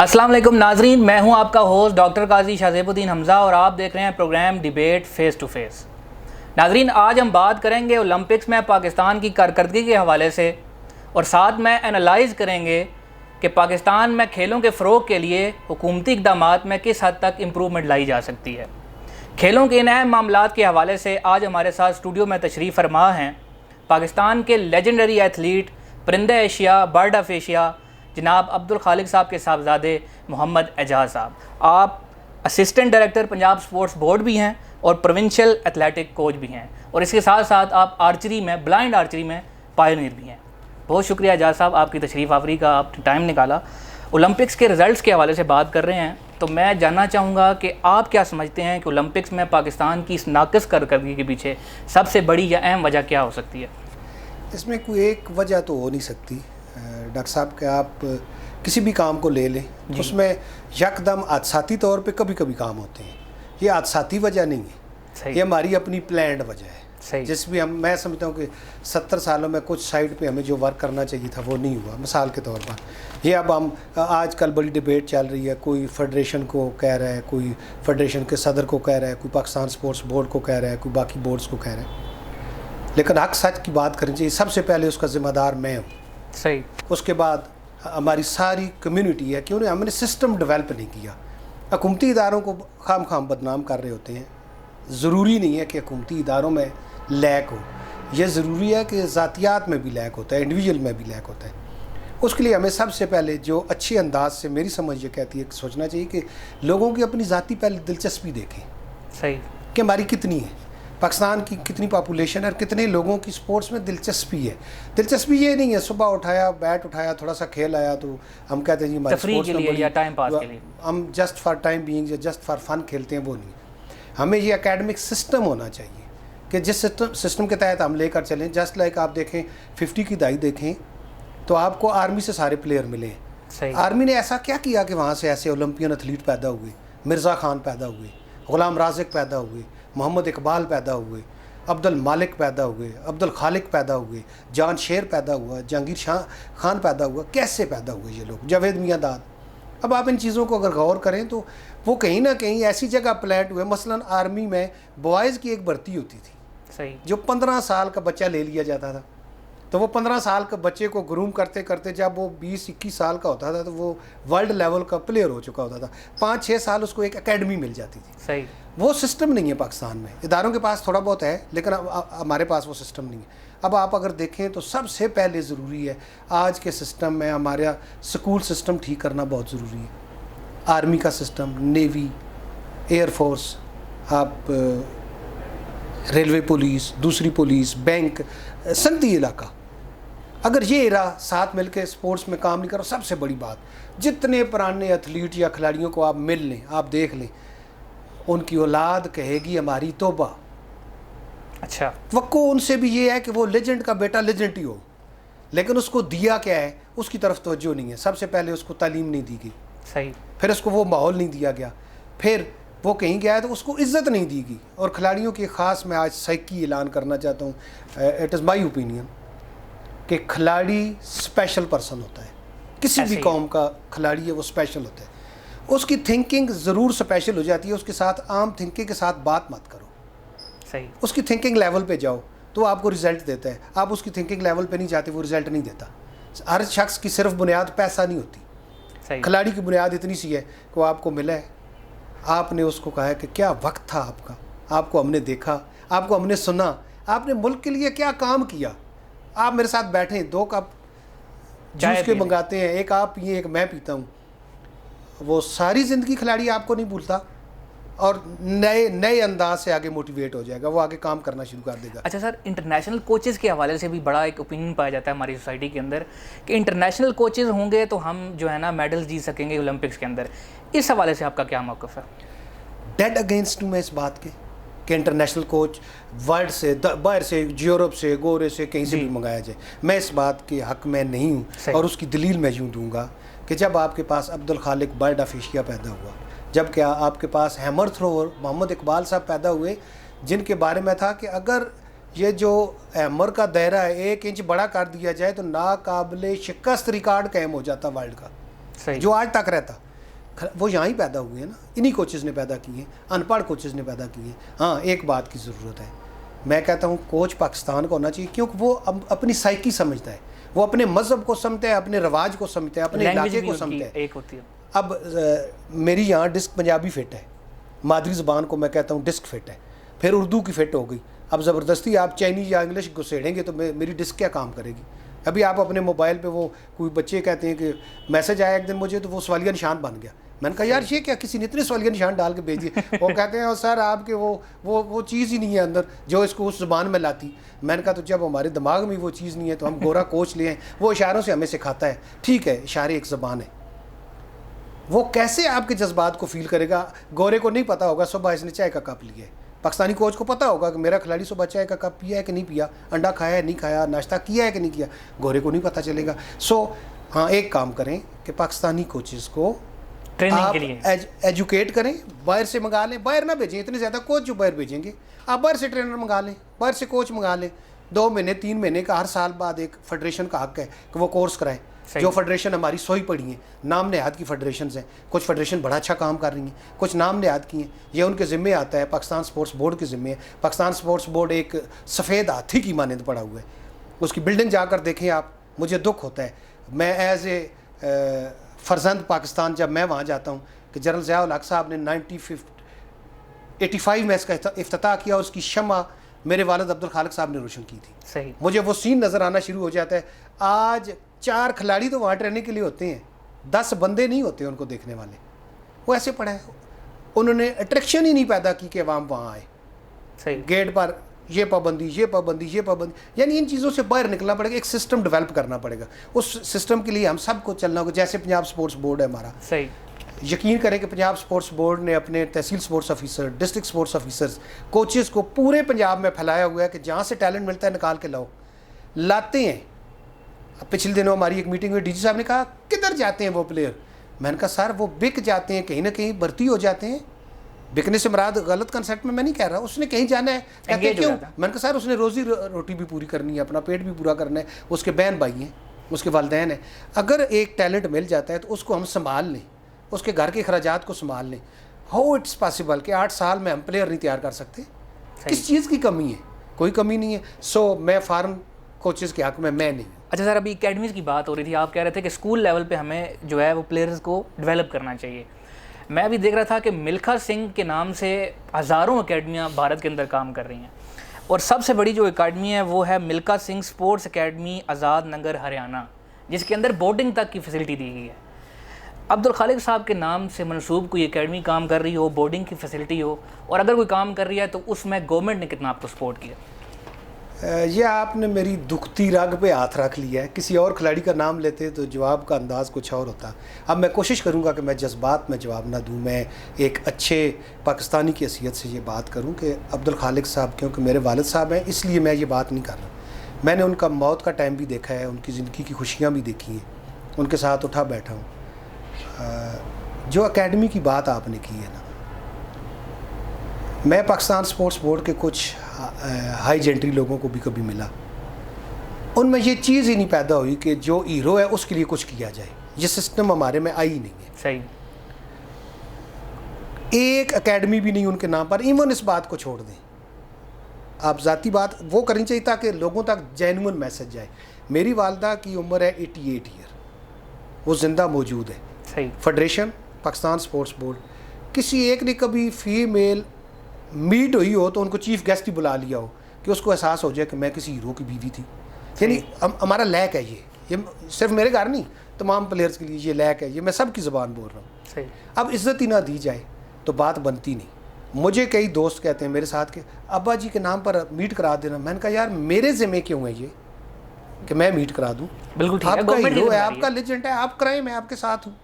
अस्सलाम वालेकुम नाजरीन, मैं हूं आपका होस्ट डॉक्टर काजी शाहज़ेबुद्दीन हमज़ा और आप देख रहे हैं program debate face to face. नाजरीन, आज हम बात करेंगे ओलंपिक्स में पाकिस्तान की कारकर्दगी के हवाले से और साथ में एनालाइज़ करेंगे कि पाकिस्तान में खेलों के फ़रोग़ के लिए हुकूमती इक़दामात में किस हद तक इम्प्रूवमेंट लाई जा सकती है। खेलों के इन अहम मामलात के हवाले से आज हमारे साथ स्टूडियो में तशरीफ़ फरमा हैं पाकिस्तान के लेजेंडरी एथलीट, परिंदे एशिया, बर्ड ऑफ एशिया, जनाब अब्दुल खालिक साहब के साहबजादे मोहम्मद एजाज साहब। आप assistant director Punjab sports board भी हैं और प्रोविंशियल एथलेटिक कोच भी हैं और इसके साथ साथ आप आर्चरी में, ब्लाइंड आर्चरी में पायनियर भी हैं। बहुत शुक्रिया एजाज साहब, आपकी तशरीफ़ आवरी का आपने टाइम निकाला। ओलंपिक्स के रिज़ल्ट्स के हवाले से बात कर रहे हैं तो मैं जानना चाहूँगा कि आप क्या समझते हैं कि ओलंपिक्स में पाकिस्तान की इस नाक़िस कारकर्दगी के पीछे सबसे बड़ी या अहम वजह क्या हो सकती है? इसमें कोई एक वजह तो हो नहीं सकती डॉक्टर साहब कि आप किसी भी काम को ले लें, उसमें यकदम हादसाती तौर पे कभी कभी काम होते हैं। ये हादसाती वजह नहीं है, ये हमारी अपनी प्लान्ड वजह है। जिस भी मैं समझता हूँ कि 70 सालों में कुछ साइड पे हमें जो वर्क करना चाहिए था वो नहीं हुआ। मिसाल के तौर पर ये अब हम आजकल बड़ी डिबेट चल रही है, कोई फेडरेशन को कह रहा है, कोई फेडरेशन के सदर को कह रहा है, कोई पाकिस्तान स्पोर्ट्स बोर्ड को कह रहा है, कोई बाकी बोर्ड्स को कह रहा है। लेकिन हक सच की बात करनी चाहिए, सबसे पहले उसका ज़िम्मेदार मैं हूँ। सही। उसके बाद हमारी सारी कम्युनिटी है कि हमने सिस्टम डेवलप नहीं किया। हुकूमती इदारों को खाम बदनाम कर रहे होते हैं। ज़रूरी नहीं है कि हुकूमती इदारों में लैक हो, यह ज़रूरी है कि ज़ातियात में भी लैक होता है, इंडिविजुअल में भी लैक होता है। उसके लिए हमें सबसे पहले जो अच्छे अंदाज से मेरी समझ ये कहती है कि सोचना चाहिए कि लोगों की अपनी ज़ाती पहले दिलचस्पी देखें। सही कि हमारी कितनी है, पाकिस्तान की कितनी पॉपुलेशन है और कितने लोगों की स्पोर्ट्स में दिलचस्पी है। दिलचस्पी ये नहीं है सुबह उठाया, बैट उठाया, थोड़ा सा खेल आया तो हम कहते हैं जी हमारे तफरीह के लिए या टाइम पास के लिए हम जस्ट फॉर टाइम बीइंग या जस्ट फॉर फन खेलते हैं, वो नहीं। हमें ये एकेडमिक सिस्टम होना चाहिए कि जिस सिस्टम के तहत हम लेकर चलें। जस्ट लाइक आप देखें 50 की दहाई देखें तो आपको आर्मी से सारे प्लेयर मिले हैं। आर्मी ने ऐसा क्या किया कि वहाँ से ऐसे ओलंपियन एथलीट पैदा हुए, मिर्ज़ा खान पैदा हुए, ग़ुलाम राज़िक पैदा हुए, मोहम्मद इकबाल पैदा हुए, अब्दुल मालिक पैदा हुए, अब्दुल खालिक पैदा हुए, जान शेर पैदा हुआ, जहांगीर शाह खान पैदा हुआ। कैसे पैदा हुए ये लोग? जावेद मियां दाद। अब आप इन चीज़ों को अगर गौर करें तो वो कहीं ना कहीं ऐसी जगह प्लांट हुए। मसलन आर्मी में बॉयज़ की एक भर्ती होती थी, सही, जो 15 साल का बच्चा ले लिया जाता था। तो वो 15 साल के बच्चे को ग्रूम करते करते जब वो 20-21 साल का होता था तो वो वर्ल्ड लेवल का प्लेयर हो चुका होता था। 5-6 साल उसको एक एकेडमी मिल जाती थी। सही। वो सिस्टम नहीं है पाकिस्तान में। इदारों के पास थोड़ा बहुत है लेकिन हमारे पास वो सिस्टम नहीं है। अब आप अगर देखें तो सबसे पहले ज़रूरी है आज के सिस्टम में हमारा स्कूल सिस्टम ठीक करना बहुत ज़रूरी है। आर्मी का सिस्टम, नेवी, एयरफोर्स, आप रेलवे पुलिस, दूसरी पुलिस, बैंक, सनती इलाका, अगर ये इरा साथ मिल के स्पोर्ट्स में काम नहीं करो। सबसे बड़ी बात, जितने पुराने एथलीट या खिलाड़ियों को आप मिल लें, आप देख लें, उनकी औलाद कहेगी हमारी तौबा। अच्छा, वक्को उनसे भी ये है कि वो लेजेंड का बेटा लेजेंड ही हो, लेकिन उसको दिया क्या है उसकी तरफ तवज्जो नहीं है। सबसे पहले उसको तालीम नहीं दी गई, सही, फिर उसको वो माहौल नहीं दिया गया, फिर वो कहीं गया है तो उसको इज़्ज़त नहीं दी गई। और खिलाड़ियों की ख़ास मैं आज साइकी ऐलान करना चाहता हूँ, इट इज़ माई ओपिनियन कि खिलाड़ी स्पेशल पर्सन होता है। किसी भी कौम का खिलाड़ी है वो स्पेशल होता है। उसकी थिंकिंग ज़रूर स्पेशल हो जाती है। उसके साथ आम थिंकिंग के साथ बात मत करो, सही। उसकी थिंकिंग लेवल पे जाओ तो आपको रिज़ल्ट देता है। आप उसकी थिंकिंग लेवल पे नहीं जाते, वो रिज़ल्ट नहीं देता। हर शख्स की सिर्फ बुनियाद पैसा नहीं होती। खिलाड़ी की बुनियाद इतनी सी है कि वो आपको मिला है, आपने उसको कहा है कि क्या वक्त था आपका, आपको हमने देखा, आपको हमने सुना, आपने मुल्क के लिए क्या काम किया। आप मेरे साथ बैठें, 2 कप जूस के मंगाते हैं, एक आप पिए, एक मैं पीता हूँ, वो सारी ज़िंदगी खिलाड़ी आपको नहीं भूलता और नए अंदाज से आगे मोटिवेट हो जाएगा, वो आगे काम करना शुरू कर देगा। अच्छा सर, इंटरनेशनल कोचेज़ के हवाले से भी बड़ा एक ओपिनियन पाया जाता है हमारी सोसाइटी के अंदर कि इंटरनेशनल कोचेज़ होंगे तो हम जो है ना मेडल्स जीत सकेंगे ओलंपिक्स के अंदर। इस हवाले से आपका क्या मौक़िफ़ है? डेड अगेंस्ट हूँ मैं इस बात के कि इंटरनेशनल कोच वर्ल्ड से, बाहर से, यूरोप से, गोरे से, कहीं से भी मंगाया जाए। मैं इस बात के हक़ में नहीं हूँ और उसकी दलील मैं यूँ दूँगा कि जब आपके पास अब्दुल खालिक बर्ड ऑफ एशिया पैदा हुआ, जब क्या आपके पास हैमर थ्रोअर मोहम्मद इकबाल साहब पैदा हुए, जिनके बारे में था कि अगर ये जो हैमर का दायरा है 1 इंच बड़ा कर दिया जाए तो नाकाबिले शिकस्त रिकॉर्ड कायम हो जाता वर्ल्ड का, जो आज तक रहता। وہ یہاں ہی پیدا ہوئے ہیں نا, انہی کوچز نے پیدا کیے ہیں, ان پڑھ کوچز نے پیدا کیے ہیں. ہاں ایک بات کی ضرورت ہے, میں کہتا ہوں کوچ پاکستان کو ہونا چاہیے, کیونکہ وہ اپنی سائیکی سمجھتا ہے, وہ اپنے مذہب کو سمجھتا ہے, اپنے رواج کو سمجھتا ہے, اپنے علاقے کو سمجھتا ہے. ایک ہوتی ہے. اب میری یہاں ڈسک پنجابی فٹ ہے, مادری زبان کو میں کہتا ہوں ڈسک فٹ ہے, پھر اردو کی فٹ ہو گئی. اب زبردستی آپ چائنیز یا انگلش گھسیڑیں گے تو میری ڈسک کیا کام کرے گی؟ ابھی آپ اپنے موبائل پہ وہ کوئی بچے کہتے ہیں کہ میسج آیا ایک دن مجھے تو وہ سوالیہ نشان بن گیا. میں نے کہا یار یہ کیا, کسی نے اتنے سوالیہ نشان ڈال کے بھیج دیے. وہ کہتے ہیں سر آپ کے وہ چیز ہی نہیں ہے اندر جو اس کو اس زبان میں لاتی. میں نے کہا تو جب ہمارے دماغ میں وہ چیز نہیں ہے تو ہم گورا کوچ لے ہیں, وہ اشاروں سے ہمیں سکھاتا ہے. ٹھیک ہے اشارے ایک زبان ہے, وہ کیسے آپ کے جذبات کو فیل کرے گا؟ گورے کو نہیں پتا ہوگا صبح اس نے چائے کا کپ لیا ہے, پاکستانی کوچ کو پتا ہوگا کہ میرا کھلاڑی صبح چائے کا کپ پیا ہے کہ نہیں پیا, انڈا کھایا ہے نہیں کھایا, ناشتہ کیا ہے کہ نہیں کیا. گورے کو نہیں پتہ چلے گا. سو ہاں ایک کام کریں کہ پاکستانی کوچز کو آپ ایجوکیٹ کریں, باہر سے منگا لیں, باہر نہ بھیجیں اتنے زیادہ کوچ جو باہر بھیجیں گے. آپ باہر سے ٹرینر منگا لیں, باہر سے کوچ منگا لیں. 2 مہینے 3 مہینے کا ہر سال بعد ایک فیڈریشن کا حق ہے کہ وہ کورس کرائیں. جو فیڈریشن ہماری سوئی پڑی ہیں, نام نہاد کی فیڈریشنز ہیں, کچھ فیڈریشن بڑا اچھا کام کر رہی ہیں, کچھ نام نہاد کی ہیں, یہ ان کے ذمے آتا ہے. پاکستان سپورٹس بورڈ کے ذمے ہے. پاکستان سپورٹس بورڈ ایک سفید ہاتھی کی مانند پڑا ہوا ہے. اس کی بلڈنگ جا کر دیکھیں آپ, مجھے دکھ ہوتا ہے. میں ایز اے فرزند پاکستان جب میں وہاں جاتا ہوں کہ جنرل ضیاء الحق صاحب نے 1985 میں اس کا افتتاح کیا, اور اس کی شمع میرے والد عبدالخالق صاحب نے روشن کی تھی. صحیح. مجھے وہ سین نظر آنا شروع ہو جاتا ہے. آج 4 کھلاڑی تو وہاں ٹریننگ کے لیے ہوتے ہیں, 10 بندے نہیں ہوتے ان کو دیکھنے والے. وہ ایسے پڑا ہے, انہوں نے اٹریکشن ہی نہیں پیدا کی کہ عوام وہاں آئے. صحیح. گیٹ پر یہ پابندی یہ پابندی یہ پابندی, یعنی ان چیزوں سے باہر نکلنا پڑے گا. ایک سسٹم ڈیولپ کرنا پڑے گا. اس سسٹم کے لیے ہم سب کو چلنا ہوگا. جیسے پنجاب سپورٹس بورڈ ہے ہمارا, صحیح. یقین کریں کہ پنجاب سپورٹس بورڈ نے اپنے تحصیل sports officer, district sports officers, coaches کو پورے پنجاب میں پھیلایا ہوا ہے کہ جہاں سے ٹیلنٹ ملتا ہے نکال کے لاؤ. لاتے ہیں. پچھلے دنوں ہماری ایک میٹنگ ہوئی, ڈی جی صاحب نے کہا کدھر جاتے ہیں وہ پلیئر؟ میں نے کہا سر وہ بک جاتے ہیں, کہیں نہ کہیں بھرتی ہو جاتے ہیں. بکنے سے مراد غلط کنسیپٹ میں نہیں کہہ رہا, اس نے کہیں جانا ہے. کہتے ہیں کیوں؟ میں نے کہا سر اس نے روزی روٹی بھی پوری کرنی ہے, اپنا پیٹ بھی پورا کرنا ہے, اس کے بہن بھائی ہیں, اس کے والدین ہیں. اگر ایک ٹیلنٹ مل جاتا ہے تو اس کو ہم سنبھال لیں, اس کے گھر کے اخراجات کو سنبھال لیں. ہاؤ اٹس پاسبل کہ 8 سال میں ہم پلیئر نہیں تیار کر سکتے؟ کس چیز کی کمی ہے؟ کوئی کمی نہیں ہے. سو میں فارن کوچز کے حق میں نہیں ہوں. اچھا سر, ابھی اکیڈمیز کی بات ہو رہی تھی, آپ کہہ رہے تھے کہ اسکول لیول پہ ہمیں جو ہے وہ پلیئرز کو ڈیولپ کرنا چاہیے. میں بھی دیکھ رہا تھا کہ ملکھا سنگھ کے نام سے ہزاروں اکیڈمیاں بھارت کے اندر کام کر رہی ہیں, اور سب سے بڑی جو اکیڈمی ہے وہ ہے ملکھا سنگھ سپورٹس اکیڈمی آزاد نگر ہریانہ, جس کے اندر بورڈنگ تک کی فیسلٹی دی گئی ہے. عبدالخالق صاحب کے نام سے منسوب کوئی اکیڈمی کام کر رہی ہو, بورڈنگ کی فیسلٹی ہو, اور اگر کوئی کام کر رہی ہے تو اس میں گورنمنٹ نے کتنا آپ کو سپورٹ کیا؟ یہ آپ نے میری دکھتی رگ پہ ہاتھ رکھ لیا ہے. کسی اور کھلاڑی کا نام لیتے تو جواب کا انداز کچھ اور ہوتا. اب میں کوشش کروں گا کہ میں جذبات میں جواب نہ دوں, میں ایک اچھے پاکستانی کی حیثیت سے یہ بات کروں کہ عبدالخالق صاحب کیونکہ میرے والد صاحب ہیں اس لیے میں یہ بات نہیں کر رہا. میں نے ان کا موت کا ٹائم بھی دیکھا ہے, ان کی زندگی کی خوشیاں بھی دیکھی ہیں, ان کے ساتھ اٹھا بیٹھا ہوں. جو اکیڈمی کی بات آپ نے کی ہے نا, میں پاکستان سپورٹس بورڈ کے کچھ ہائی جنٹری لوگوں کو بھی کبھی ملا, ان میں یہ چیز ہی نہیں پیدا ہوئی کہ جو ہیرو ہے اس کے لیے کچھ کیا جائے. یہ سسٹم ہمارے میں آئی نہیں ہے. صحیح. ایک اکیڈمی بھی نہیں ان کے نام پر. ایون اس بات کو چھوڑ دیں, آپ ذاتی بات وہ کرنی چاہیے تاکہ لوگوں تک جینون میسج جائے. میری والدہ کی عمر ہے 88 ایئر, وہ زندہ موجود ہے. صحیح. فیڈریشن پاکستان سپورٹس بورڈ, کسی ایک نے کبھی فیمیل میٹ ہوئی ہو تو ان کو چیف گیسٹ ہی بلا لیا ہو کہ اس کو احساس ہو جائے کہ میں کسی ہیرو کی بیوی تھی. یعنی ہمارا لیک ہے یہ صرف میرے گھر نہیں, تمام پلیئرز کے لیے یہ لیک ہے. یہ میں سب کی زبان بول رہا ہوں. صحیح. اب عزت ہی نہ دی جائے تو بات بنتی نہیں. مجھے کئی دوست کہتے ہیں میرے ساتھ کہ ابا جی کے نام پر میٹ کرا دینا. میں نے کہا یار میرے ذمہ کیوں ہے یہ کہ میں میٹ کرا دوں؟ بالکل ٹھیک ہے, آپ کا ہیرو ہے, آپ کا لیجنڈ ہے, آپ کرائیں, میں آپ کے ساتھ ہوں.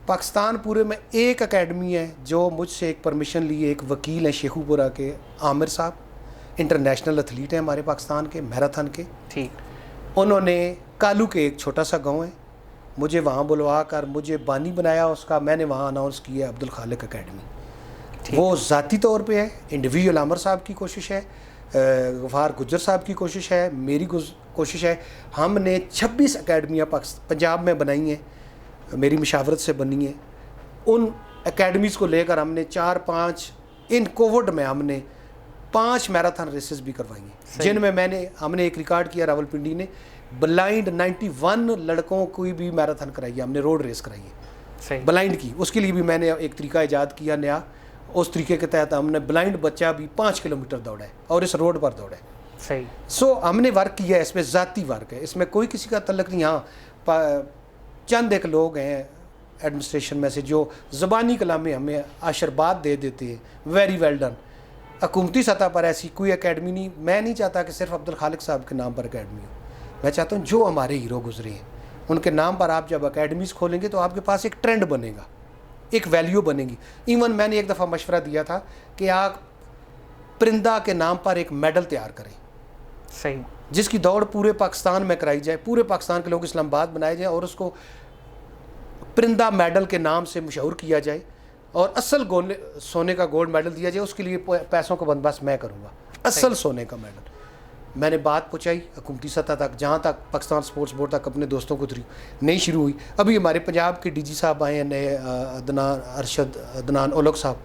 پاکستان پورے میں ایک اکیڈمی ہے جو مجھ سے ایک پرمیشن لی ہے. ایک وکیل ہیں شیخو پورہ کے, عامر صاحب, انٹرنیشنل ایتھلیٹ ہیں ہمارے پاکستان کے, میراتھن کے. ٹھیک. انہوں نے کالو کے ایک چھوٹا سا گاؤں ہے, مجھے وہاں بلوا کر مجھے بانی بنایا اس کا. میں نے وہاں اناؤنس کیا عبدالخالق اکیڈمی. وہ ذاتی طور پہ ہے, انڈیویجول عامر صاحب کی کوشش ہے, غفار گجر صاحب کی کوشش ہے, میری کوشش ہے. ہم نے 26 اکیڈمیاں پنجاب میں بنائی ہیں, میری مشاورت سے بنی ہیں. उन एकेडमीज़ को लेकर हमने 4-5 इन कोविड में हमने 5 मैराथन रेसेस भी करवाई हैं, जिनमें हमने एक रिकॉर्ड किया रावलपिंडी ने, ब्लाइंड 91 लड़कों की भी मैराथन कराई है हमने, रोड रेस कराई है ब्लाइंड की। उसके लिए भी मैंने एक तरीका ईजाद किया नया, उस तरीके के तहत हमने ब्लाइंड बच्चा भी 5 किलोमीटर दौड़ा है और इस रोड पर दौड़ा है। सही। सो हमने वर्क किया है, इसमें ज़ाती वर्क है, इसमें कोई किसी का तल्लक नहीं। हाँ, चंद एक लोग हैं एडमिनिस्ट्रेशन में से जो ज़बानी कलाम में हमें आशीर्वाद दे देते हैं, वेरी वेल डन। हुकूमती सतह पर ऐसी कोई एकेडमी नहीं। मैं नहीं चाहता कि सिर्फ अब्दुल खालिक साहब के नाम पर एकेडमी हो, मैं चाहता हूँ जो हमारे हीरो गुजरे हैं उनके नाम पर आप जब एकेडमीज़ खोलेंगे तो आपके पास एक ट्रेंड बनेगा, एक वैल्यू बनेगी। इवन मैंने एक दफ़ा मशवरा दिया था कि आप परिंदा के नाम पर एक मेडल तैयार करें, सही, जिसकी दौड़ पूरे पाकिस्तान में कराई जाए, पूरे पाकिस्तान के लोग इस्लामाबाद बनाए जाए और उसको परिंदा मेडल के नाम से मशहूर किया जाए और असल सोने का गोल्ड मेडल दिया जाए। उसके लिए पैसों का बंदोबस्त मैं करूँगा, असल सोने का मेडल। मैंने बात पहुँचाई हुकूमती सतह तक, जहाँ तक पाकिस्तान स्पोर्ट्स बोर्ड तक अपने दोस्तों को थ्रू नहीं शुरू हुई। अभी हमारे पंजाब के डीजी साहब आए हैं नए, अदनान ओलग साहब,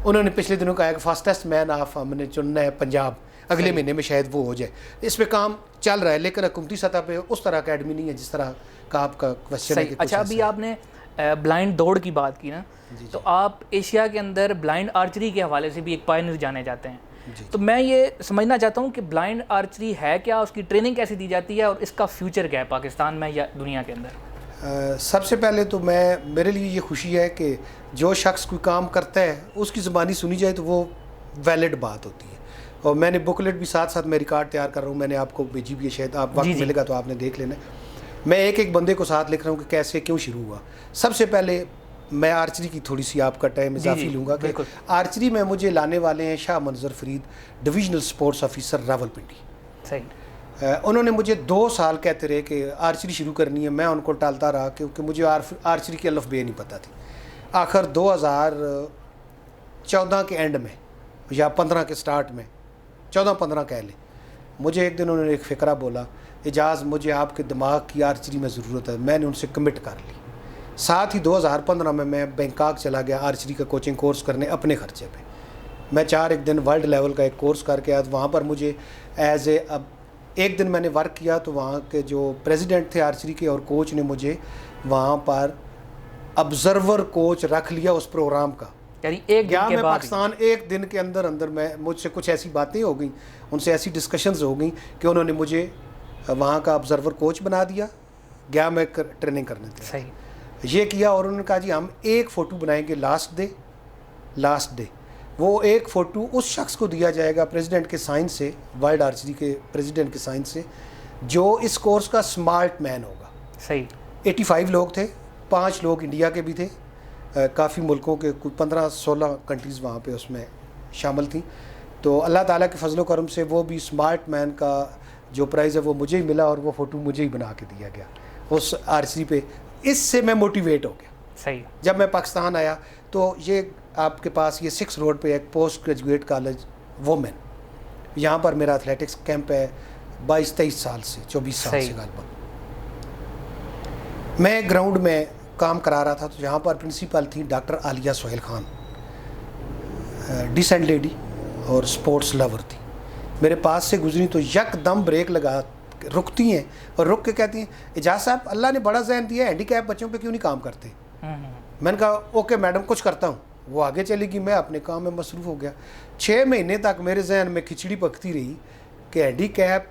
उन्होंने पिछले दिनों कहा कि फास्टेस्ट मैन ऑफ हमने चुनना है पंजाब, अगले महीने में शायद वो हो जाए। इस पे काम चल रहा है, लेकिन हुकूमती सतह पे उस तरह अकेडमी नहीं है जिस तरह का आपका क्वेश्चन है। अच्छा, अभी आपने ब्लाइंड दौड़ की बात की ना, तो आप एशिया के अंदर ब्लाइंड आर्चरी के हवाले से भी एक पायनियर जाने जाते हैं। तो मैं ये समझना चाहता हूँ कि ब्लाइंड आर्चरी है क्या, उसकी ट्रेनिंग कैसे दी जाती है और इसका फ्यूचर क्या है पाकिस्तान में या दुनिया के अंदर? सबसे पहले तो मेरे लिए ये खुशी है कि जो शख्स कोई काम करता है उसकी ज़बानी सुनी जाए तो वो वैलिड बात होती है। और मैंने बुकलेट भी साथ साथ मैं रिकॉर्ड तैयार कर रहा हूँ, मैंने आपको भेजी भी है, शायद आप वक्त मिलेगा तो आपने देख लेना। मैं एक एक बंदे को साथ लिख रहा हूँ कि कैसे क्यों शुरू हुआ। सबसे पहले मैं आर्चरी की थोड़ी सी आपका टाइम इजाफी लूँगा कि आर्चरी में मुझे लाने वाले हैं शाह मंजर Farid, divisional sports officer Rawalpindi. सही। उन्होंने मुझे 2 साल कहते रहे कि आर्चरी शुरू करनी है, मैं उनको टालता रहा क्योंकि मुझे आर्चरी की अलफ बे नहीं पता थी। आखिर 2014 के एंड में या 15 के स्टार्ट में, 14-15 कह लें, मुझे एक दिन उन्होंने एक फ़िक्रा बोला, एजाज़ मुझे आपके दिमाग की आर्चरी में ज़रूरत है। मैंने उनसे कमिट कर ली। साथ ही 2015 में मैं बैंकॉक चला गया आर्चरी का कोचिंग कोर्स करने अपने खर्चे पे। मैं 4 दिन वर्ल्ड लेवल का एक कोर्स करके आया। वहाँ पर मुझे एक दिन मैंने वर्क किया तो वहाँ के जो प्रेसिडेंट थे आर्चरी के और कोच ने मुझे वहाँ पर ऑब्जर्वर कोच रख लिया उस प्रोग्राम का। यानी एक दिन के मैं बाद पाकिस्तान एक दिन के अंदर मैं मुझसे कुछ ऐसी बातें हो गई, उनसे ऐसी डिस्कशंस हो गई कि उन्होंने मुझे वहाँ का ऑब्जर्वर कोच बना दिया। गया मैं ट्रेनिंग करने थे, सही ये किया और उन्होंने कहा जी हम एक फ़ोटो बनाएंगे लास्ट डे। वो एक फ़ोटो उस शख्स को दिया जाएगा प्रेसिडेंट के साइन से, वर्ल्ड आर्चरी के प्रेसिडेंट के साइन से, जो इस कोर्स का स्मार्ट मैन होगा। सही। 85 लोग थे, 5 लोग इंडिया के भी थे, काफ़ी मुल्कों के कुछ 15-16 कंट्रीज़ वहाँ पे उसमें शामिल थी। तो अल्लाह ताला के फजलो करम से वो भी स्मार्ट मैन का जो प्राइज़ है वो मुझे ही मिला और वो फ़ोटो मुझे ही बना के दिया गया उस आर्चरी पे। इससे मैं मोटिवेट हो गया। सही। जब मैं पाकिस्तान आया तो ये आपके पास ये 6 रोड पे एक पोस्ट ग्रेजुएट कॉलेज वोमेन, यहाँ पर मेरा एथलेटिक्स कैंप है 22-23 साल से, 24 साल से लगभग। मैं ग्राउंड में काम करा रहा था तो यहाँ पर प्रिंसिपल थी doctor Aliya Sohail Khan, decent lady और स्पोर्ट्स लवर थी। मेरे पास से गुजरी तो यकदम ब्रेक लगा रुकती हैं और रुक के कहती हैं, एजाज साहब अल्लाह ने बड़ा ज़हन दिया है, हैंडीकैप बच्चों पे क्यों नहीं काम करते? मैंने कहा ओके मैडम कुछ करता हूँ। वो आगे चली गई, मैं अपने काम में मसरूफ़ हो गया। 6 महीने तक मेरे जहन में खिचड़ी पकती रही कि हैंडीकैप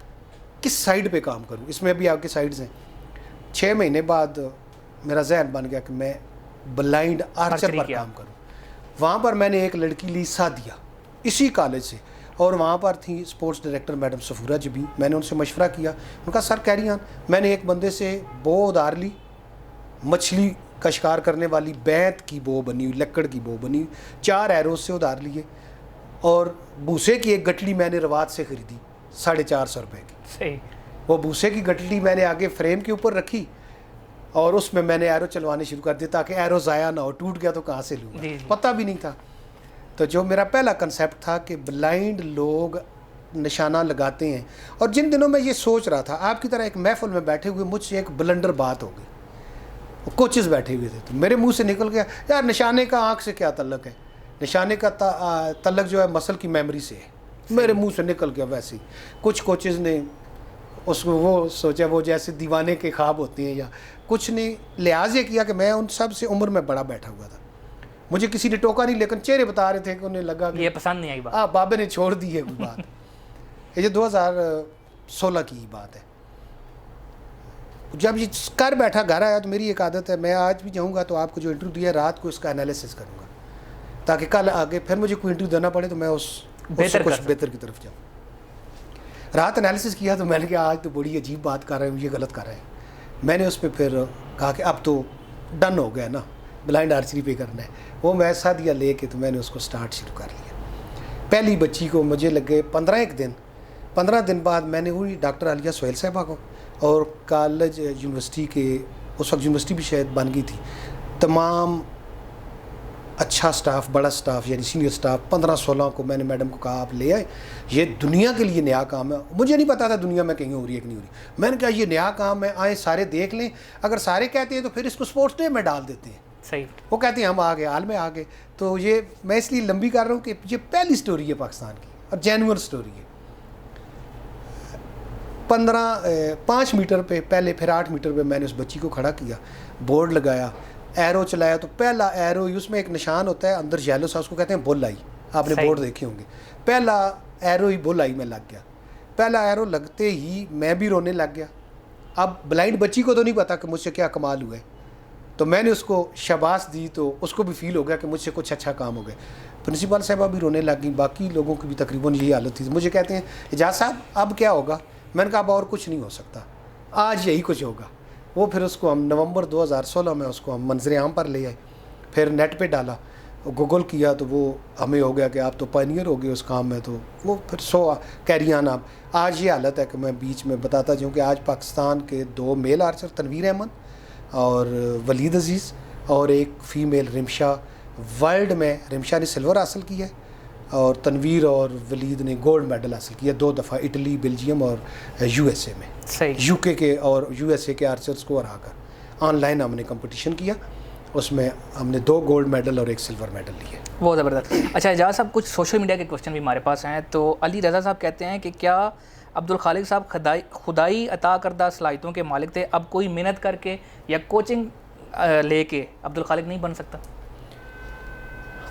किस साइड पे काम करूँ, इसमें भी आपके साइड्स हैं। 6 महीने बाद मेरा जहन बन गया कि मैं ब्लाइंड आर्चर पर काम करूँ। वहाँ पर मैंने एक लड़की ली सादिया, इसी कॉलेज से, और वहाँ पर थी स्पोर्ट्स डायरेक्टर मैडम सफूरा जबी। मैंने उनसे मशवरा किया, उनका सर कैरी ऑन। मैंने एक बंदे से बो उधार ली, मछली का शिकार करने वाली बैंत की बो बनी हुई, लकड़ की बो बनी हुई, 4 एरोज से उधार लिए, और भूसे की एक गठली मैंने रवात से ख़रीदी 450 रुपये की। सही। वो भूसे की गठली मैंने आगे फ्रेम के ऊपर रखी और उसमें मैंने एरो चलवाने शुरू कर दिए ताकि एरो ज़ाया ना हो, टूट गया तो कहाँ से लूँगा, पता भी नहीं था। तो जो मेरा पहला कंसेप्ट था कि ब्लाइंड लोग निशाना लगाते हैं, और जिन दिनों मैं ये सोच रहा था आपकी तरह एक महफिल में बैठे हुए मुझसे एक ब्लंडर बात हो गई। कोचेस बैठे हुए थे, तो मेरे मुंह से निकल गया यार निशाने का आँख से क्या तल्लक है, निशाने का तल्लक जो है मसल की मेमोरी से है। मेरे मुंह से निकल गया वैसे ही। कुछ कोचेस ने उसको वो सोचा वो जैसे दीवाने के ख्वाब होते हैं, या कुछ ने लिहाज ये किया कि मैं उन सब से उम्र में बड़ा बैठा हुआ था। मुझे किसी ने टोका नहीं, लेकिन चेहरे बता रहे थे कि उन्हें लगा कि ये पसंद नहीं आई बात। हाँ बाबे ने छोड़ दी है कोई बात। ये 2016 की बात है। जब ये कर बैठा घर आया तो मेरी एक आदत है, मैं आज भी जाऊँगा तो आपको जो इंटरव्यू दिया रात को इसका एनालिसिस करूँगा, ताकि कल आगे फिर मुझे कोई इंटरव्यू देना पड़े तो मैं बेहतर की तरफ जाऊँ। रात एनालिसिस किया तो मैंने कहा आज तो बड़ी अजीब बात कर रहे हैं, ये गलत कर रहे हैं। मैंने उस पर फिर कहा कि अब तो डन हो गया ना, ब्लाइंड आर्चरी पे करना है। वो मैं सादिया ले के तो मैंने उसको स्टार्ट शुरू कर लिया। पहली बच्ची को मुझे लगे 15 दिन बाद मैंने वही डॉक्टर आलिया सोहेल साहबा को और कॉलेज यूनिवर्सिटी के, उस वक्त यूनिवर्सिटी भी शायद बन गई थी, तमाम अच्छा स्टाफ, बड़ा स्टाफ यानी सीनियर स्टाफ 15-16 को मैंने मैडम को कहा आप ले आए, ये दुनिया के लिए नया काम है। मुझे नहीं पता था दुनिया में कहीं हो रही है कि नहीं हो रही। मैंने कहा ये नया काम है, आए सारे देख लें, अगर सारे कहते हैं तो फिर इसको स्पोर्ट्स डे में डाल देते हैं। सही। वो कहते हैं हम आ गए, हाल में आ गए। तो ये मैं इसलिए लंबी कर रहा हूँ कि ये पहली स्टोरी है पाकिस्तान की और जेन्युइन स्टोरी है। 5 मीटर पे पहले, फिर 8 मीटर पे मैंने उस बच्ची को खड़ा किया, बोर्ड लगाया, एरो चलाया। तो पहला एरो, उसमें एक निशान होता है अंदर येलो सा, उसको कहते हैं बुल आई, आपने बोर्ड देखे होंगे। पहला एरो ही बुल आई में लग गया। पहला एरो लगते ही मैं भी रोने लग गया। अब ब्लाइंड बच्ची को तो नहीं पता कि मुझसे क्या कमाल हुआ है, तो मैंने उसको शाबाश दी तो उसको भी फील हो गया कि मुझसे कुछ अच्छा काम हो गया। प्रिंसिपल साहबा भी रोने लग गई, बाकी लोगों की भी तकरीबन यही हालत थी। मुझे कहते हैं एजाज साहब अब क्या होगा? मैंने कहा अब और कुछ नहीं हो सकता, आज यही कुछ होगा। वो फिर उसको हम नवंबर 2016 में उसको हम मंजर आम पर ले आए, फिर नेट पे डाला, गूगल किया तो वो हमें हो गया कि आप तो पायनियर हो गए उस काम में। तो वो फिर कैरी ऑन। आप आज ये हालत है कि मैं बीच में बताता जाऊँ कि आज पाकिस्तान के 2 मेल आर्चर, तनवीर अहमद और वलीद अजीज़, और एक फ़ीमेल रिमशा, वर्ल्ड में रिमशा ने सिल्वर हासिल किया है और तनवीर और वलीद ने गोल्ड मेडल हासिल किया 2 दफ़ा, इटली, बेल्जियम और USA में। सही। UK के और USA के आर्चर्स को हराकर ऑनलाइन हमने कंपटीशन किया, उसमें हमने 2 गोल्ड मेडल और 1 सिल्वर मेडल लिए। बहुत ज़बरदस्त। अच्छा एजाज साहब, कुछ सोशल मीडिया के क्वेश्चन भी हमारे पास हैं। तो अली रज़ा साहब कहते हैं कि क्या अब्दुल खालिक साहब खुदाई अता करदा सलाहियतों के मालिक थे, अब कोई मेहनत करके या कोचिंग लेके अब्दुल खालिक नहीं बन सकता?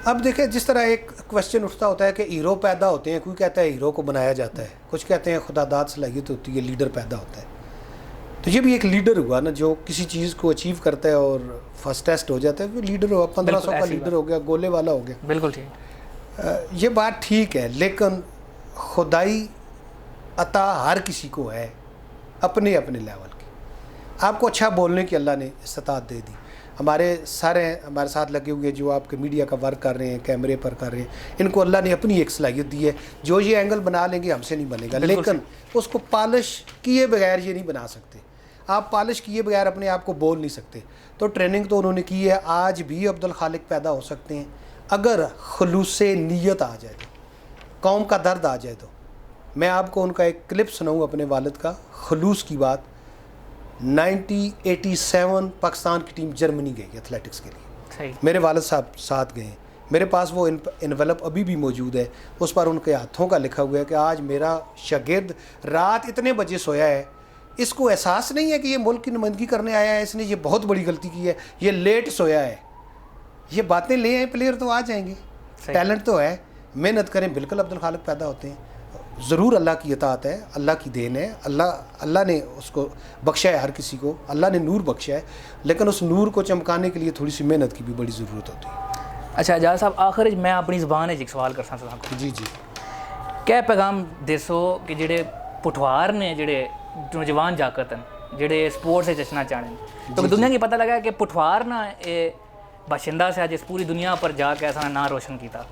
अब देखें, जिस तरह एक क्वेश्चन उठता होता है कि हीरो पैदा होते हैं, कोई कहता है हीरो को बनाया जाता है, कुछ कहते हैं खुदादाद सलाहियत होती है, लीडर पैदा होता है। तो ये भी एक लीडर हुआ ना, जो किसी चीज़ को अचीव करता है और फर्स्ट टेस्ट हो जाता है, वो लीडर हुआ, 1500 का लीडर हो गया, गोले वाला हो गया। बिल्कुल ठीक। ये बात ठीक है, लेकिन खुदाई अता हर किसी को है अपने अपने लेवल की। आपको अच्छा बोलने की अल्लाह ने इस्तात दे दी। हमारे सारे हमारे साथ लगे हुए जो आपके मीडिया का वर्क कर रहे हैं, कैमरे पर कर रहे हैं, इनको अल्लाह ने अपनी एक सलाहियत दी है। जो ये एंगल बना लेंगे हमसे नहीं बनेगा, लेकिन उसको पॉलिश किए बगैर ये नहीं बना सकते। आप पॉलिश किए बगैर अपने आप को बोल नहीं सकते। तो ट्रेनिंग तो उन्होंने की है। आज भी अब्दुल खालिक पैदा हो सकते हैं अगर खुलूसे नीयत आ जाए, तो कौम का दर्द आ जाए। तो मैं आपको उनका एक क्लिप सुनाऊँ अपने वालिद का, खुलूस की बात। 1987 पाकिस्तान की टीम जर्मनी गई एथलेटिक्स के लिए, मेरे वालिद साहब साथ गए। मेरे पास वो इन्वेलप अभी भी मौजूद है, उस पर उनके हाथों का लिखा हुआ है कि आज मेरा शागिर्द रात इतने बजे सोया है, इसको एहसास नहीं है कि ये मुल्क की नुमाइंदगी करने आया है, इसने ये बहुत बड़ी गलती की है, ये लेट सोया है। ये बातें ले आए, प्लेयर तो आ जाएंगे, टैलेंट तो है, मेहनत करें। बिल्कुल अब्दुल खालिक पैदा होते हैं, ज़रूर अल्लाह की अतात है, अल्लाह की देन है। अल्लाह ने उसको बख्शा है, हर किसी को अल्लाह ने नूर बख्शा है, लेकिन उस नूर को चमकाने के लिए थोड़ी सी मेहनत की भी बड़ी ज़रूरत होती है। अच्छा एजाज साहब, आखिर मैं अपनी ज़बान एक सवाल कर सकता हूँ। जी जी। क्या पैगाम देसो कि जेडे पुठवार ने, जेडे नौजवान जाकत हैं जेडे स्पोर्ट्स से चचना चाहने, तो दुनिया की पता लगा कि पुठवार ना ये बाशिंदा से अज इस पूरी दुनिया पर जाके ऐसा ना रोशन किया।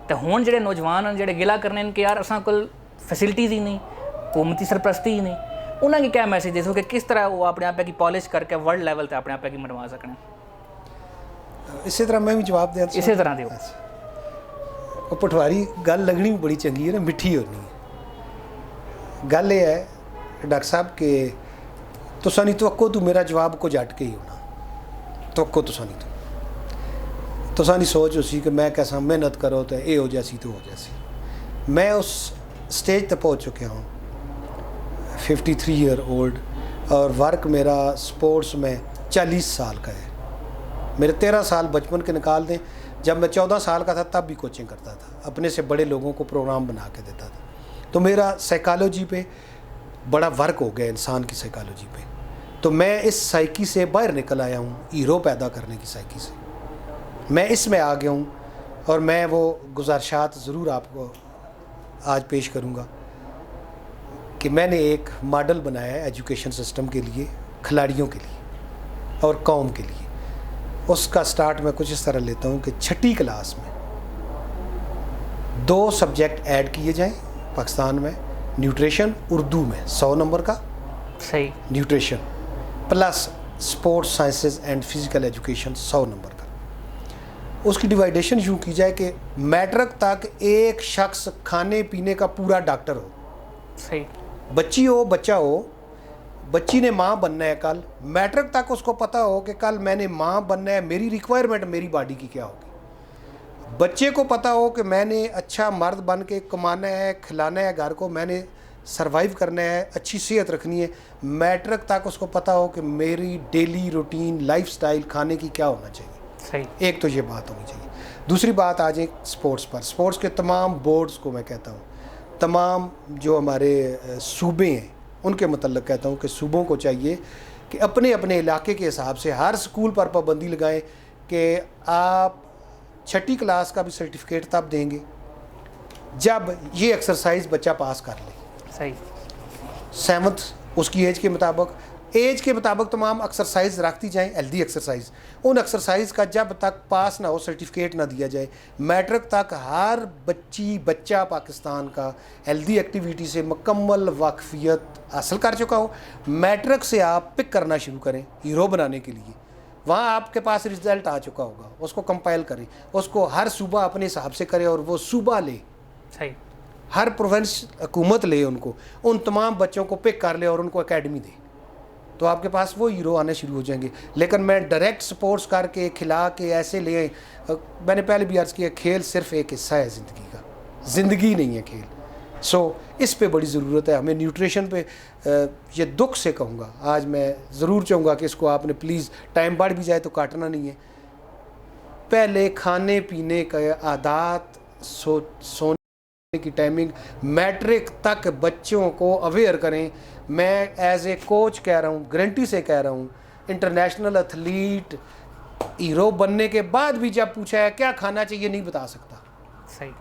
तो हुण जेडे नौजवान जेडे गिला करने कि यार असां कोल फैसिलिटीज़ ही नहीं, हुकूमती सरपरस्ती ही नहीं, उन्होंने क्या मैसेज दे सो कि किस तरह वो अपने आप की पॉलिश करके वर्ल्ड लेवल पर अपने आप की मनवा सकने? इसी तरह मैं भी जवाब दें, इसी तरह दे। वो पटवारी गल लगनी भी बड़ी चंगी है ना, मिठी होनी है। गल ये है डॉक्टर साहब कि तुसा नहीं तो अक्को तू मेरा जवाब को जट के ही होना। توقع تو سانی سوچ اسی کہ میں کیسا محنت کرو تو اے ہو جیسی تو ہو جیسی. میں اس سٹیج تک پہنچ چکا ہوں 53 ایئر اولڈ, اور ورک میرا سپورٹس میں 40 سال کا ہے. میرے 13 سال بچپن کے نکال دیں, جب میں 14 سال کا تھا تب بھی کوچنگ کرتا تھا, اپنے سے بڑے لوگوں کو پروگرام بنا کے دیتا تھا. تو میرا سائیکالوجی پہ بڑا ورک ہو گیا, انسان کی سائیکالوجی پہ. تو میں اس سائیکی سے باہر نکل آیا ہوں, ہیرو پیدا کرنے کی سائیکی سے. میں اس میں آ گیا ہوں, اور میں وہ گزارشات ضرور آپ کو آج پیش کروں گا کہ میں نے ایک ماڈل بنایا ہے ایجوکیشن سسٹم کے لیے, کھلاڑیوں کے لیے اور قوم کے لیے. اس کا سٹارٹ میں کچھ اس طرح لیتا ہوں کہ 6ٹھی کلاس میں 2 سبجیکٹ ایڈ کیے جائیں پاکستان میں, نیوٹریشن اردو میں 100 نمبر کا, صحیح, nutrition plus sports sciences and physical education 100 number کا. اس کی ڈیوائیڈیشن یوں کی جائے کہ میٹرک تک ایک شخص کھانے پینے کا پورا ڈاکٹر ہو. صحیح, بچی ہو بچہ ہو, بچی نے ماں بننا ہے کل, میٹرک تک اس کو پتہ ہو کہ کل میں نے ماں بننا ہے, میری ریکوائرمنٹ میری باڈی کی کیا ہوگی. بچے کو پتہ ہو کہ میں نے اچھا مرد بن کے کمانا ہے, کھلانا ہے گھر کو, میں نے سروائیو کرنا ہے, اچھی صحت رکھنی ہے. میٹرک تک اس کو پتہ ہو کہ میری ڈیلی روٹین لائف سٹائل کھانے کی کیا ہونا چاہیے. صحیح, ایک تو یہ بات ہونی چاہیے. دوسری بات آ جائے سپورٹس پر. سپورٹس کے تمام بورڈز کو میں کہتا ہوں, تمام جو ہمارے صوبے ہیں ان کے متعلق کہتا ہوں کہ صوبوں کو چاہیے کہ اپنے اپنے علاقے کے حساب سے ہر سکول پر پابندی لگائیں کہ آپ 6ٹھی کلاس کا بھی سرٹیفکیٹ تب دیں گے جب یہ ایکسرسائز بچہ پاس کر لے. صحیح, 7th اس کی ایج کے مطابق تمام ایکسرسائز رکھتی جائیں, ہیلدی ایکسرسائز. ان ایکسرسائز کا جب تک پاس نہ ہو سرٹیفکیٹ نہ دیا جائے. میٹرک تک ہر بچہ پاکستان کا ہیلدی ایکٹیویٹی سے مکمل واقفیت حاصل کر چکا ہو. میٹرک سے آپ پک کرنا شروع کریں ہیرو بنانے کے لیے. وہاں آپ کے پاس رزلٹ آ چکا ہوگا, اس کو کمپائل کریں, اس کو ہر صوبہ اپنے حساب سے کرے اور وہ صوبہ لے, صحیح, ہر پروونس حکومت لے ان کو, ان تمام بچوں کو پک کر لے اور ان کو اکیڈمی دے, تو آپ کے پاس وہ ہیرو آنے شروع ہو جائیں گے. لیکن میں ڈائریکٹ سپورٹس کر کے کھلا کے ایسے لے, میں نے پہلے بھی عرض کیا کھیل صرف ایک حصہ ہے زندگی کا, زندگی نہیں ہے کھیل. سو اس پہ بڑی ضرورت ہے ہمیں. نیوٹریشن پہ یہ دکھ سے کہوں گا, آج میں ضرور چاہوں گا کہ اس کو آپ نے پلیز, ٹائم بڑھ بھی جائے تو کاٹنا نہیں ہے. پہلے کھانے پینے کا عادات, سونے کی ٹائمنگ, میٹرک تک بچوں کو اویئر کریں. میں ایز اے کوچ کہہ رہا ہوں, گارنٹی سے کہہ رہا ہوں, انٹرنیشنل ایتھلیٹ ہیرو بننے کے بعد بھی جب پوچھا ہے کیا کھانا چاہیے نہیں بتا سکتا. صحیح,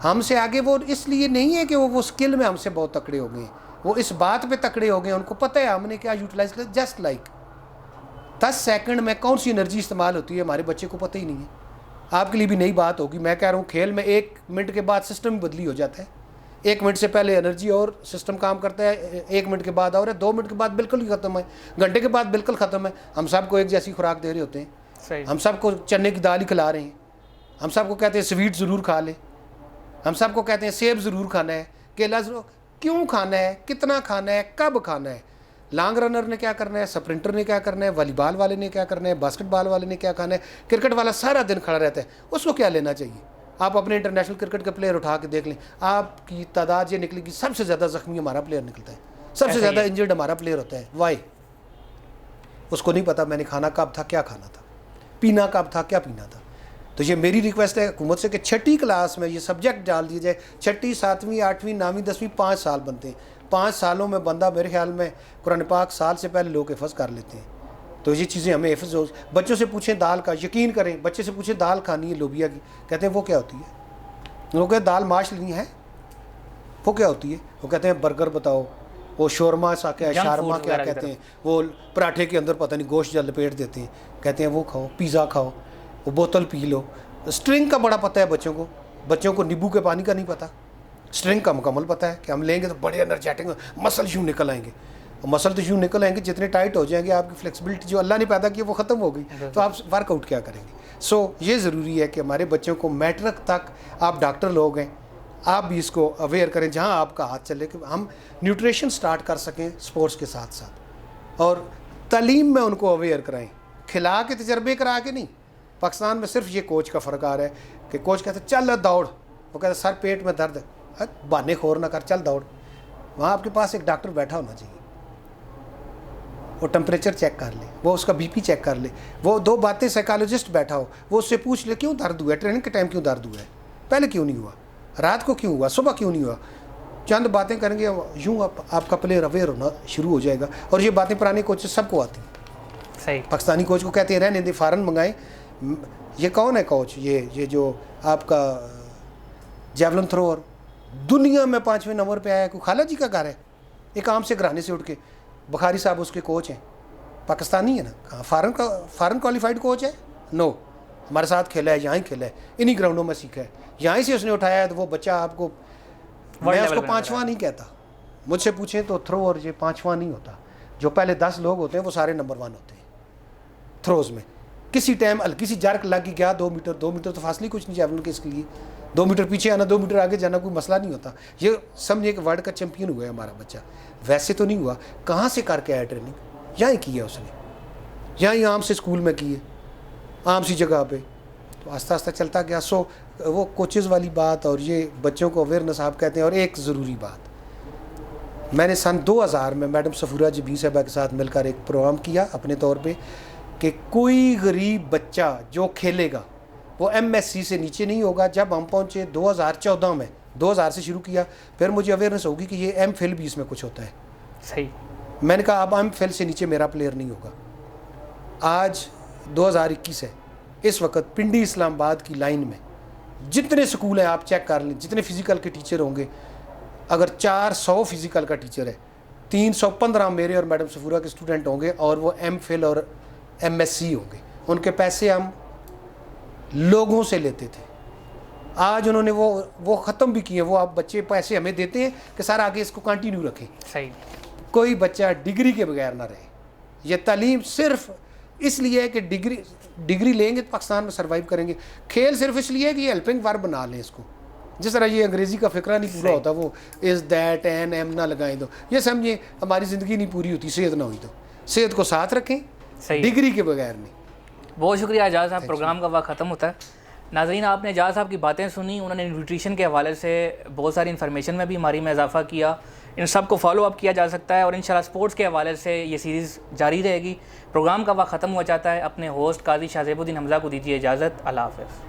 ہم سے آگے وہ اس لیے نہیں ہے کہ وہ اسکل میں ہم سے بہت تکڑے ہو گئے, وہ اس بات پہ تکڑے ہو گئے, ان کو پتہ ہے ہم نے کیا یوٹیلائز کیا. جسٹ لائک 10 سیکنڈ میں کون سی انرجی استعمال ہوتی ہے ہمارے بچے کو پتہ ہی نہیں ہے. آپ کے لیے بھی نئی بات ہوگی. میں کہہ رہا ہوں کھیل میں 1 منٹ کے بعد سسٹم بدلی ہو جاتا ہے. 1 منٹ سے پہلے انرجی اور سسٹم کام کرتا ہے, 1 منٹ کے بعد اور 2 منٹ کے بعد بالکل ہی ختم ہے, گھنٹے کے بعد بالکل ختم ہے. ہم سب کو ایک جیسی خوراک دے رہے ہوتے ہیں, صحیح, ہم سب کو چنے کی دال ہی کھلا رہے ہیں, ہم سب کو کہتے ہیں سویٹ ضرور کھا لیں, ہم سب کو کہتے ہیں سیب ضرور کھانا ہے, کیلا ضرور. کیوں کھانا ہے, کتنا کھانا ہے, کب کھانا ہے. لانگ رنر نے کیا کرنا ہے, سپرنٹر نے کیا کرنا ہے, والی بال والے نے کیا کرنا ہے, باسکٹ بال والے نے کیا کھانا ہے, کرکٹ والا سارا دن کھڑا رہتا ہے, اس کو کیا لینا چاہیے. آپ اپنے انٹرنیشنل کرکٹ کے پلیئر اٹھا کے دیکھ لیں, آپ کی تعداد یہ نکلے گی سب سے زیادہ زخمی ہمارا پلیئر نکلتا ہے, سب سے زیادہ انجرڈ ہمارا پلیئر ہوتا ہے. وائی؟ اس کو نہیں پتا میں نے کھانا کب تھا, کیا کھانا تھا, پینا کب تھا, کیا پینا تھا. تو یہ میری ریکویسٹ ہے حکومت سے کہ 6ٹھی کلاس میں یہ سبجیکٹ ڈال دیے جائے. 6ٹھی 7ویں 8ویں 9ویں 10ویں 5 سال بنتے ہیں. 5 سالوں میں بندہ میرے خیال میں قرآن پاک سال سے پہلے لوگ حفظ کر لیتے ہیں. تو یہ چیزیں ہمیں حفظ ہو. بچوں سے پوچھیں دال کا, یقین کریں بچے سے پوچھیں دال کھانی ہے لوبیا کی, کہتے ہیں وہ کیا ہوتی ہے. لوگ کہتے ہیں دال ماش لینی ہے, وہ کیا ہوتی ہے. وہ کہتے ہیں برگر بتاؤ, وہ شورما سا کیا ہے, شارما کیا کہتے ہیں, وہ پراٹھے کے اندر پتہ نہیں گوشت جب لپیٹ دیتے ہیں, کہتے ہیں وہ کھاؤ, پیزا کھاؤ, وہ بوتل پی لو. اسٹرنگ کا بڑا پتہ ہے بچوں کو نیبو کے پانی کا نہیں پتہ. اسٹرنگ کا مکمل پتہ ہے کہ ہم لیں گے تو بڑے انرجیٹک مسل یوں نکل آئیں گے. مسل تو یوں نکل آئیں گے, جتنے ٹائٹ ہو جائیں گے آپ کی فلیکسیبلٹی جو اللہ نے پیدا کی وہ ختم ہو گئی, تو آپ ورک آؤٹ کیا کریں گے. سو یہ ضروری ہے کہ ہمارے بچوں کو میٹرک تک, آپ ڈاکٹر لوگ ہیں, آپ بھی اس کو اویئر کریں جہاں آپ کا ہاتھ چلے, کہ ہم نیوٹریشن سٹارٹ کر سکیں سپورٹس کے ساتھ ساتھ, اور تعلیم میں ان کو اویئر کرائیں, کھلا کے تجربے کرا کے نہیں. پاکستان میں صرف یہ کوچ کا فرق آ رہا ہے کہ کوچ کہتا ہے چل دوڑ, وہ کہتا ہے سر پیٹ میں درد ہے, بہانے خور نہ کر, چل دوڑ. وہاں آپ کے پاس ایک ڈاکٹر بیٹھا ہونا چاہیے, وہ ٹمپریچر چیک کر لے, وہ اس کا بی پی چیک کر لے, وہ 2 باتیں سائیکالوجسٹ بیٹھا ہو, وہ اس سے پوچھ لے کیوں درد ہوا ہے, ٹریننگ کے ٹائم کیوں درد ہوا ہے, پہلے کیوں نہیں ہوا, رات کو کیوں ہوا, صبح کیوں نہیں ہوا. چند باتیں کریں گے, یوں آپ کا پلیئر اویئر ہونا شروع ہو جائے گا. اور یہ باتیں پرانے کوچز سب کو آتی ہیں. صحیح. پاکستانی کوچ کو کہتے ہیں رہنے دیں, فارن منگائیں. یہ کون ہے کوچ, یہ جو آپ کا جیولن تھرور دنیا میں 5ویں نمبر پہ آیا, کوئی خالہ جی کا گھر ہے, ایک عام سے گھرانے سے اٹھ کے. بخاری صاحب اس کے کوچ ہیں, پاکستانی ہے نا, فارن کوالیفائڈ کوچ ہے, نو, ہمارے ساتھ کھیلا ہے, یہاں ہی کھیلا ہے, انہی گراؤنڈوں میں سیکھا ہے, یہاں سے اس نے اٹھایا ہے. تو وہ بچہ آپ کو, میں اس کو 5واں نہیں کہتا, مجھ سے پوچھیں تو تھرو اور یہ 5واں نہیں ہوتا. جو پہلے 10 لوگ ہوتے ہیں وہ سارے نمبر 1 ہوتے ہیں تھروز میں. کسی ٹائم ہلکی سی جرک لگ گیا 2 میٹر تو فاصلے کچھ نہیں جیولن کے اس کے لیے. 2 میٹر پیچھے آنا, 2 میٹر آگے جانا کوئی مسئلہ نہیں ہوتا. یہ سمجھے کہ ورلڈ کا چیمپئن ہوا ہے ہمارا بچہ. ویسے تو نہیں ہوا, کہاں سے کر کے آیا ٹریننگ, یہاں ہی کی ہے اس نے, یہاں ہی عام سے اسکول میں کی ہے, عام سی جگہ پہ. تو آہستہ آہستہ چلتا گیا. سو وہ کوچز والی بات اور یہ بچوں کو اویئرنیس آپ کہتے ہیں. اور ایک ضروری بات, میں نے سن 2000 میں میڈم صفورہ جبی صاحبہ کے ساتھ مل کر ایک پروگرام کیا اپنے طور پہ کہ کوئی غریب بچہ جو کھیلے گا وہ MSc سے نیچے نہیں ہوگا. جب ہم پہنچے 2014 میں, 2000 سے شروع کیا, پھر مجھے اویئرنیس ہوگی کہ یہ MPhil بھی اس میں کچھ ہوتا ہے. صحیح. میں نے کہا اب MPhil سے نیچے میرا پلیئر نہیں ہوگا. آج 2021 ہے, اس وقت پنڈی اسلام آباد کی لائن میں جتنے سکول ہیں آپ چیک کر لیں, جتنے فزیکل کے ٹیچر ہوں گے, اگر 400 فزیکل کا ٹیچر ہے, 315 میرے اور میڈم صفورہ کے اسٹوڈنٹ ہوں گے, اور وہ MPhil اور MSc ہوں گے. ان کے پیسے ہم لوگوں سے لیتے تھے, آج انہوں نے وہ ختم بھی کیے. وہ آپ بچے پیسے ہمیں دیتے ہیں کہ سر آگے اس کو کنٹینیو رکھیں. صحیح. کوئی بچہ ڈگری کے بغیر نہ رہے. یہ تعلیم صرف اس لیے ہے کہ ڈگری لیں گے تو پاکستان میں سروائیو کریں گے. کھیل صرف اس لیے ہے کہ یہ ہیلپنگ ورب بنا لیں اس کو. جس طرح یہ انگریزی کا فقرہ نہیں پورا ہوتا, وہ از دیٹ این ایم نہ لگائیں تو یہ سمجھیں ہماری زندگی نہیں پوری ہوتی صحت نہ ہوئی تو. صحت کو ساتھ رکھیں, ڈگری کے بغیر نہیں. بہت شکریہ اعجاز صاحب. پروگرام کا وقت ختم ہوتا ہے. ناظرین, آپ نے اعجاز صاحب کی باتیں سنی, انہوں نے نیوٹریشن کے حوالے سے بہت ساری انفارمیشن میں بھی ہماری میں اضافہ کیا. ان سب کو فالو اپ کیا جا سکتا ہے, اور انشاءاللہ سپورٹس کے حوالے سے یہ سیریز جاری رہے گی. پروگرام کا وقت ختم ہوا چاہتا ہے. اپنے ہوسٹ قاضی شاہزیب الدین حمزہ کو دیجیے اجازت. اللہ حافظ.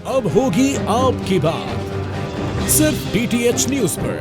اب ہوگی آپ کی بات صرف DTH نیوز پر.